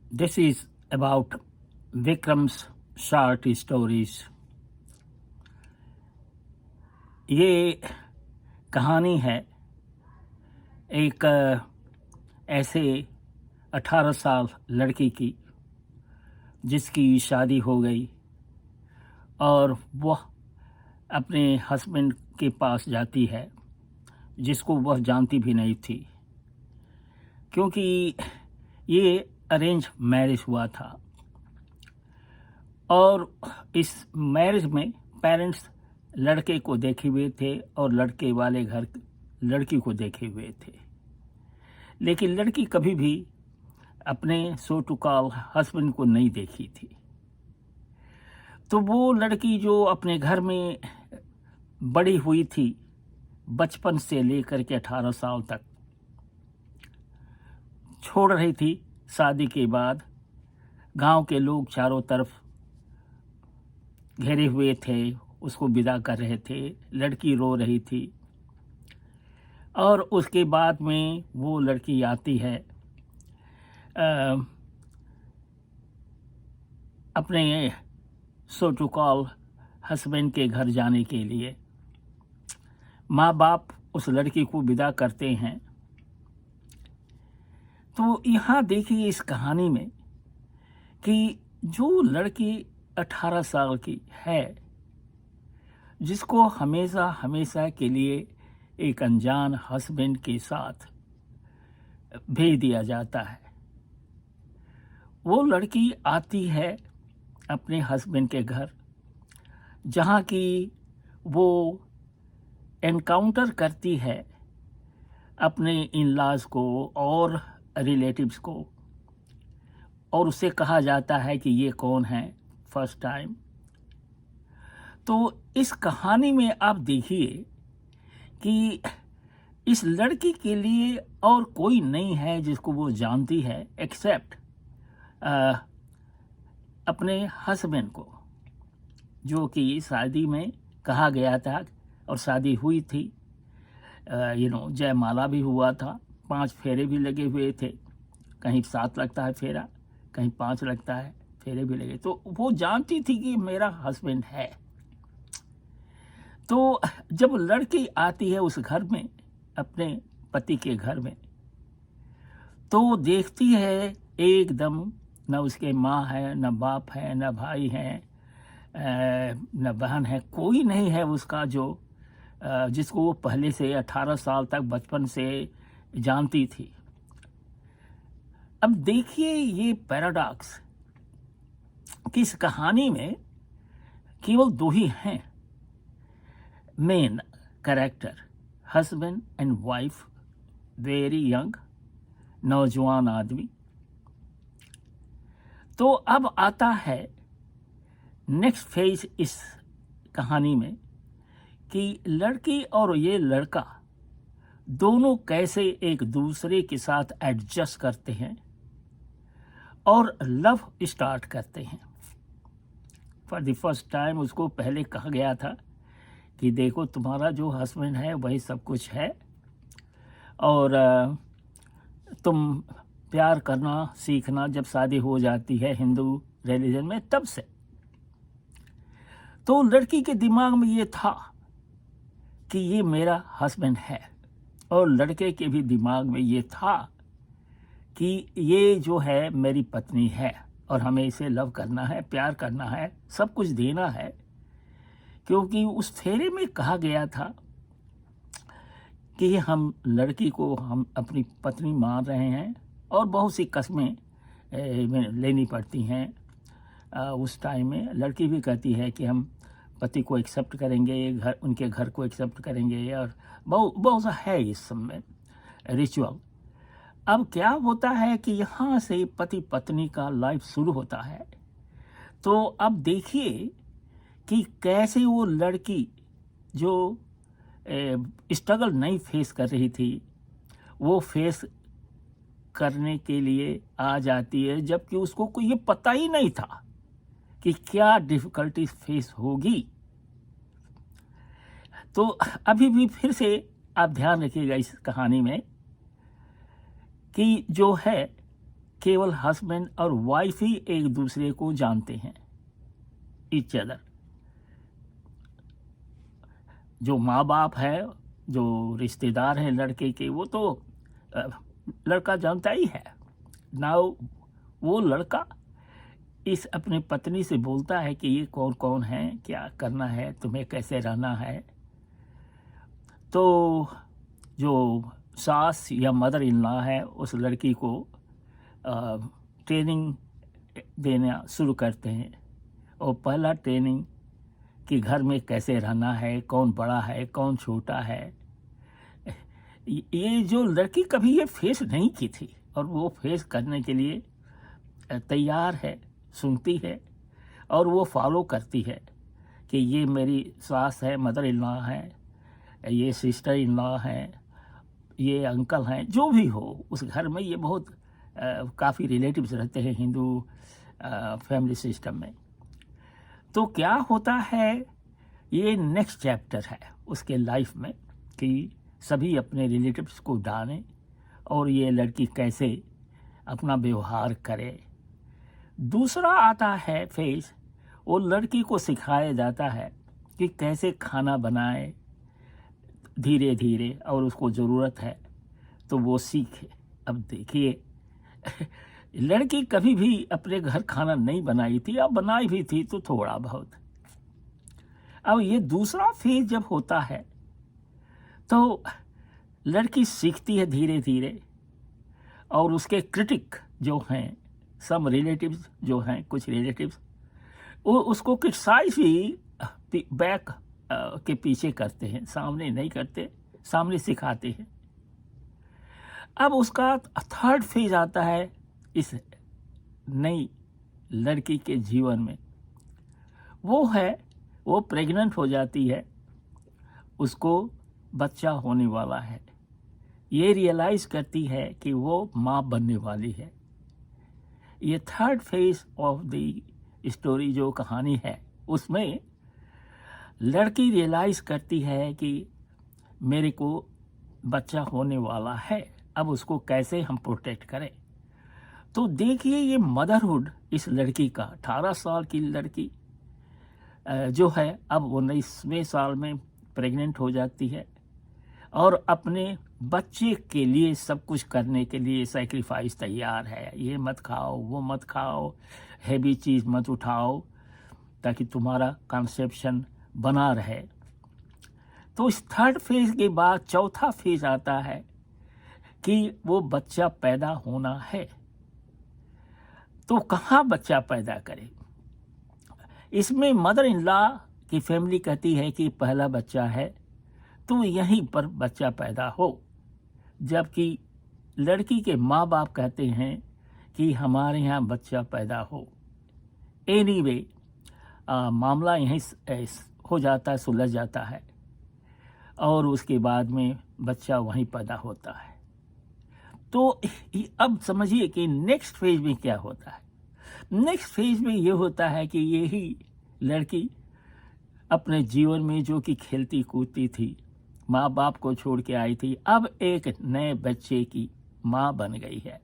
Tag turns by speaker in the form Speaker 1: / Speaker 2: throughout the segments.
Speaker 1: This is about Vikram's short stories. ये कहानी है एक ऐसे 18 साल लड़की की जिसकी शादी हो गई और वह अपने हस्बैंड के पास जाती है जिसको वह जानती भी नहीं थी, क्योंकि ये अरेंज मैरिज हुआ था और इस मैरिज में पेरेंट्स लड़के को देखे हुए थे और लड़के वाले घर लड़की को देखे हुए थे, लेकिन लड़की कभी भी अपने सो टू कॉल हस्बैंड को नहीं देखी थी। तो वो लड़की जो अपने घर में बड़ी हुई थी बचपन से लेकर के 18 साल तक, छोड़ रही थी शादी के बाद। गांव के लोग चारों तरफ घेरे हुए थे, उसको विदा कर रहे थे, लड़की रो रही थी। और उसके बाद में वो लड़की आती है अपने सो टू कॉल हस्बैंड के घर जाने के लिए। माँ बाप उस लड़की को विदा करते हैं। तो यहाँ देखिए इस कहानी में कि जो लड़की 18 साल की है, जिसको हमेशा हमेशा के लिए एक अनजान हस्बैंड के साथ भेज दिया जाता है, वो लड़की आती है अपने हस्बैंड के घर, जहाँ की वो एनकाउंटर करती है अपने इन लॉज को और रिलेटिव्स को, और उससे कहा जाता है कि ये कौन है फर्स्ट टाइम। तो इस कहानी में आप देखिए कि इस लड़की के लिए और कोई नहीं है जिसको वो जानती है एक्सेप्ट अपने हस्बैंड को, जो कि शादी में कहा गया था और शादी हुई थी। जयमाला भी हुआ था, 5 फेरे भी लगे हुए थे। कहीं 7 लगता है फेरा, कहीं 5 लगता है, फेरे भी लगे। तो वो जानती थी कि मेरा हस्बैंड है। तो जब लड़की आती है उस घर में, अपने पति के घर में, तो देखती है एकदम न उसके माँ है, न बाप है, न भाई है, न बहन है, कोई नहीं है उसका जो जिसको वो पहले से 18 साल तक बचपन से जानती थी। अब देखिए ये पैराडॉक्स कि इस कहानी में केवल 2 ही हैं main character, husband and wife, very young, नौजवान आदमी। तो अब आता है नेक्स्ट फेज इस कहानी में कि लड़की और ये लड़का दोनों कैसे एक दूसरे के साथ एडजस्ट करते हैं और लव स्टार्ट करते हैं। फॉर द फर्स्ट टाइम उसको पहले कहा गया था कि देखो तुम्हारा जो हस्बैंड है वही सब कुछ है, और तुम प्यार करना सीखना जब शादी हो जाती है हिंदू रिलीजन में, तब से। तो लड़की के दिमाग में ये था कि ये मेरा हस्बैंड है, और लड़के के भी दिमाग में ये था कि ये जो है मेरी पत्नी है और हमें इसे लव करना है, प्यार करना है, सब कुछ देना है। क्योंकि उस फेरे में कहा गया था कि हम लड़की को हम अपनी पत्नी मान रहे हैं और बहुत सी कस्में लेनी पड़ती हैं। उस टाइम में लड़की भी कहती है कि हम पति को एक्सेप्ट करेंगे, घर उनके घर को एक्सेप्ट करेंगे, और बहुत सा है इस सब में रिचुअल। अब क्या होता है कि यहाँ से पति पत्नी का लाइफ शुरू होता है। तो अब देखिए कि कैसे वो लड़की जो स्ट्रगल नहीं फेस कर रही थी, वो फेस करने के लिए आ जाती है, जबकि उसको कोई ये पता ही नहीं था कि क्या डिफ़िकल्टीज फेस होगी। तो अभी भी फिर से आप ध्यान रखिएगा इस कहानी में कि जो है केवल हस्बैंड और वाइफ ही एक दूसरे को जानते हैं, ईच अदर। जो माँ बाप है, जो रिश्तेदार हैं लड़के के, वो तो अ, लड़का जानता ही है ना। वो लड़का इस अपनी पत्नी से बोलता है कि ये कौन कौन है, क्या करना है, तुम्हें कैसे रहना है। तो जो सास या मदर इन लॉ है उस लड़की को ट्रेनिंग देना शुरू करते हैं। और पहला ट्रेनिंग कि घर में कैसे रहना है, कौन बड़ा है कौन छोटा है, ये जो लड़की कभी ये फेस नहीं की थी और वो फेस करने के लिए तैयार है, सुनती है और वो फॉलो करती है कि ये मेरी सास है, मदर इन लॉ है, ये सिस्टर इन लॉ है, ये अंकल हैं, जो भी हो उस घर में। ये बहुत काफ़ी रिलेटिव्स रहते हैं हिंदू फैमिली सिस्टम में। तो क्या होता है, ये नेक्स्ट चैप्टर है उसके लाइफ में कि सभी अपने रिलेटिव्स को जाने और ये लड़की कैसे अपना व्यवहार करे। दूसरा आता है फेज, वो लड़की को सिखाया जाता है कि कैसे खाना बनाए धीरे धीरे, और उसको ज़रूरत है तो वो सीखे। अब देखिए लड़की कभी भी अपने घर खाना नहीं बनाई थी, अब बनाई भी थी तो थोड़ा बहुत। अब ये दूसरा फेज जब होता है तो लड़की सीखती है धीरे धीरे, और उसके क्रिटिक जो हैं, सम रिलेटिव्स जो हैं, कुछ रिलेटिव्स, वो उसको क्रिटिसाइज भी बैक के पीछे करते हैं, सामने नहीं करते, सामने सिखाते हैं। अब उसका थर्ड फेज आता है इस नई लड़की के जीवन में, वो है वो प्रेग्नेंट हो जाती है, उसको बच्चा होने वाला है, ये रियलाइज करती है कि वो माँ बनने वाली है। ये third phase of the story जो कहानी है, उसमें लड़की रियलाइज करती है कि मेरे को बच्चा होने वाला है, अब उसको कैसे हम प्रोटेक्ट करें। तो देखिए ये मदरहुड इस लड़की का, 18 साल की लड़की जो है अब 19वें साल में प्रेग्नेंट हो जाती है और अपने बच्चे के लिए सब कुछ करने के लिए सैक्रिफाइस तैयार है। ये मत खाओ, वो मत खाओ, हैवी चीज़ मत उठाओ, ताकि तुम्हारा कंसेप्शन बना रहे। तो इस थर्ड फेज के बाद चौथा फेज आता है कि वो बच्चा पैदा होना है। तो कहाँ बच्चा पैदा करे? इसमें मदर इन लॉ की फैमिली कहती है कि पहला बच्चा है तो यहीं पर बच्चा पैदा हो, जबकि लड़की के माँ बाप कहते हैं कि हमारे यहाँ बच्चा पैदा हो। एनीवे मामला यहीं हो जाता है, सुलझ जाता है, और उसके बाद में बच्चा वहीं पैदा होता है। तो अब समझिए कि नेक्स्ट फेज में क्या होता है। नेक्स्ट फेज में ये होता है कि यही लड़की अपने जीवन में जो कि खेलती कूदती थी, माँ बाप को छोड़ के आई थी, अब एक नए बच्चे की माँ बन गई है।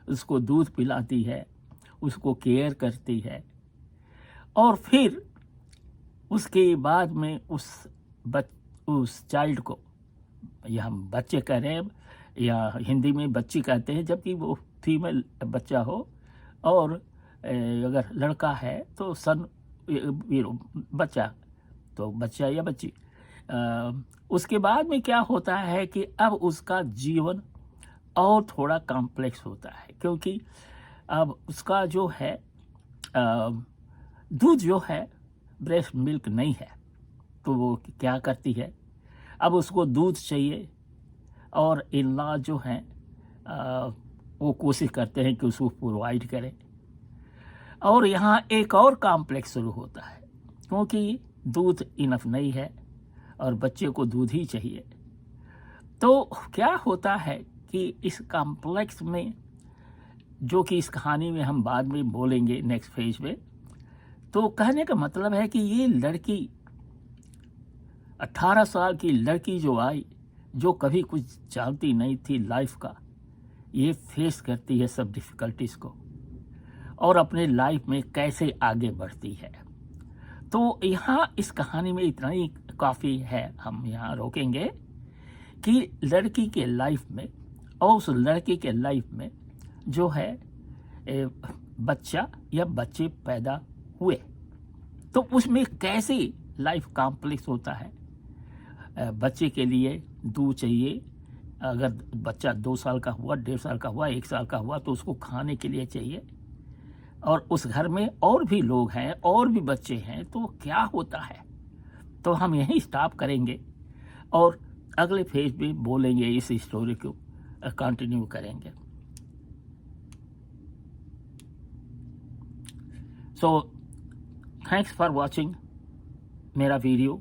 Speaker 1: उसको दूध पिलाती है, उसको केयर करती है, और फिर उसके बाद में उस चाइल्ड को, या हम बच्चे कह रहे हैं या हिंदी में बच्ची कहते हैं, जबकि वो फीमेल बच्चा हो, और अगर लड़का है तो सन बच्चा, तो बच्चा या बच्ची। उसके बाद में क्या होता है कि अब उसका जीवन और थोड़ा कॉम्प्लेक्स होता है, क्योंकि अब उसका जो है दूध जो है ब्रेस्ट मिल्क नहीं है, तो वो क्या करती है, अब उसको दूध चाहिए, और इन लॉ जो हैं वो कोशिश करते हैं कि उसको प्रोवाइड करें। और यहाँ एक और कॉम्प्लेक्स शुरू होता है, क्योंकि दूध इनफ नहीं है और बच्चे को दूध ही चाहिए। तो क्या होता है कि इस कॉम्प्लेक्स में, जो कि इस कहानी में हम बाद में बोलेंगे नेक्स्ट फेज में, तो कहने का मतलब है कि ये लड़की 18 साल की लड़की जो आई, जो कभी कुछ जानती नहीं थी लाइफ का, ये फेस करती है सब डिफ़िकल्टीज़ को और अपने लाइफ में कैसे आगे बढ़ती है। तो यहाँ इस कहानी में इतना ही काफ़ी है, हम यहाँ रोकेंगे कि लड़की के लाइफ में और उस लड़के के लाइफ में जो है बच्चा या बच्चे पैदा हुए तो उसमें कैसे लाइफ कॉम्प्लेक्स होता है। बच्चे के लिए दूध चाहिए, अगर बच्चा 2 साल का हुआ, 1.5 साल का हुआ, 1 साल का हुआ तो उसको खाने के लिए चाहिए, और उस घर में और भी लोग हैं और भी बच्चे हैं तो क्या होता है। तो हम यहीं स्टॉप करेंगे और अगले फेज में बोलेंगे, इस स्टोरी को कंटिन्यू करेंगे। सो थैंक्स फॉर वॉचिंग मेरा वीडियो।